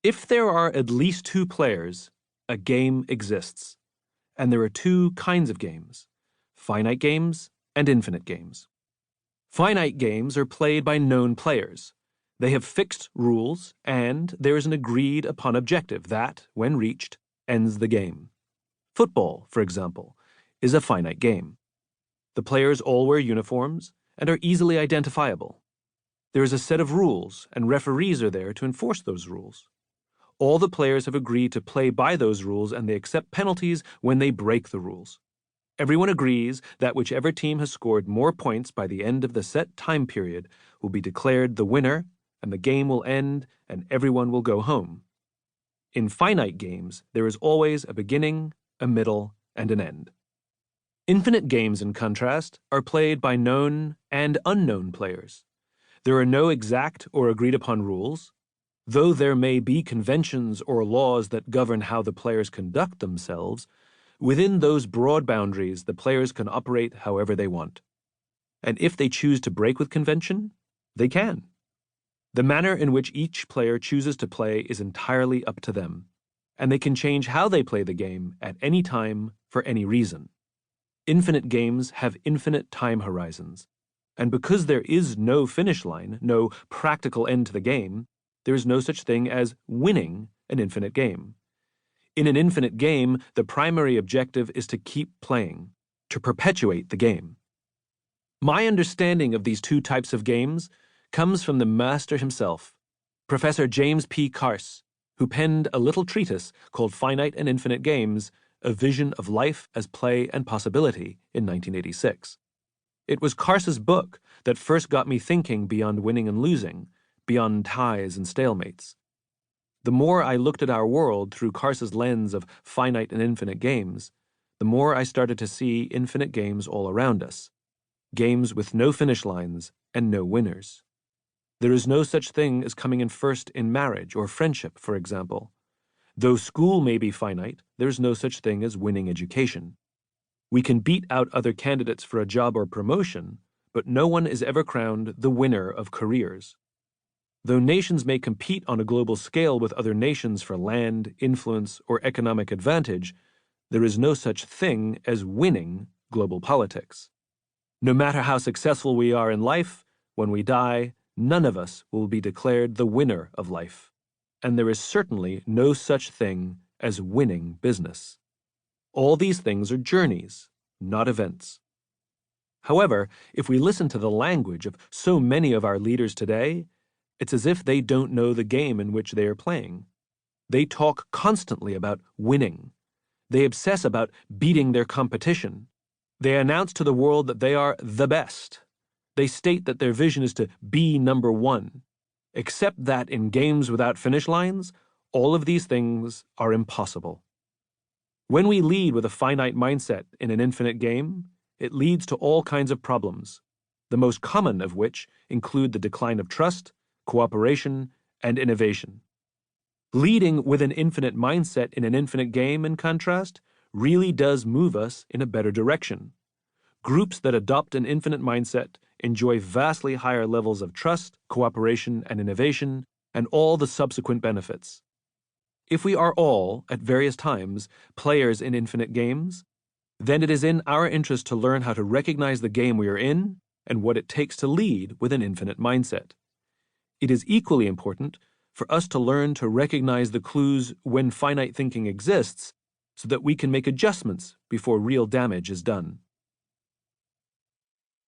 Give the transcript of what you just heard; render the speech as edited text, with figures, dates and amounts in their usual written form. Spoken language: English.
If there are at least two players, a game exists. And there are two kinds of games: finite games and infinite games. Finite games are played by known players. They have fixed rules, and there is an agreed upon objective that, when reached, ends the game. Football, for example, is a finite game. The players all wear uniforms and are easily identifiable. There is a set of rules, and referees are there to enforce those rules. All the players have agreed to play by those rules, and they accept penalties when they break the rules. Everyone agrees that whichever team has scored more points by the end of the set time period will be declared the winner, and the game will end, and everyone will go home. In finite games, there is always a beginning, a middle, and an end. Infinite games, in contrast, are played by known and unknown players. There are no exact or agreed-upon rules. Though there may be conventions or laws that govern how the players conduct themselves, within those broad boundaries the players can operate however they want. And if they choose to break with convention, they can. The manner in which each player chooses to play is entirely up to them, and they can change how they play the game at any time for any reason. Infinite games have infinite time horizons, and because there is no finish line, no practical end to the game, there is no such thing as winning an infinite game. In an infinite game, the primary objective is to keep playing, to perpetuate the game. My understanding of these two types of games comes from the master himself, Professor James P. Carse, who penned a little treatise called Finite and Infinite Games, A Vision of Life as Play and Possibility in 1986. It was Carse's book that first got me thinking beyond winning and losing, beyond ties and stalemates. The more I looked at our world through Carse's lens of finite and infinite games, the more I started to see infinite games all around us, games with no finish lines and no winners. There is no such thing as coming in first in marriage or friendship, for example. Though school may be finite, there is no such thing as winning education. We can beat out other candidates for a job or promotion, but no one is ever crowned the winner of careers. Though nations may compete on a global scale with other nations for land, influence, or economic advantage, there is no such thing as winning global politics. No matter how successful we are in life, when we die, none of us will be declared the winner of life. And there is certainly no such thing as winning business. All these things are journeys, not events. However, if we listen to the language of so many of our leaders today, it's as if they don't know the game in which they are playing. They talk constantly about winning. They obsess about beating their competition. They announce to the world that they are the best. They state that their vision is to be number one. Except that in games without finish lines, all of these things are impossible. When we lead with a finite mindset in an infinite game, it leads to all kinds of problems, the most common of which include the decline of trust, cooperation, and innovation. Leading with an infinite mindset in an infinite game, in contrast, really does move us in a better direction. Groups that adopt an infinite mindset enjoy vastly higher levels of trust, cooperation, and innovation, and all the subsequent benefits. If we are all, at various times, players in infinite games, then it is in our interest to learn how to recognize the game we are in and what it takes to lead with an infinite mindset. It is equally important for us to learn to recognize the clues when finite thinking exists so that we can make adjustments before real damage is done.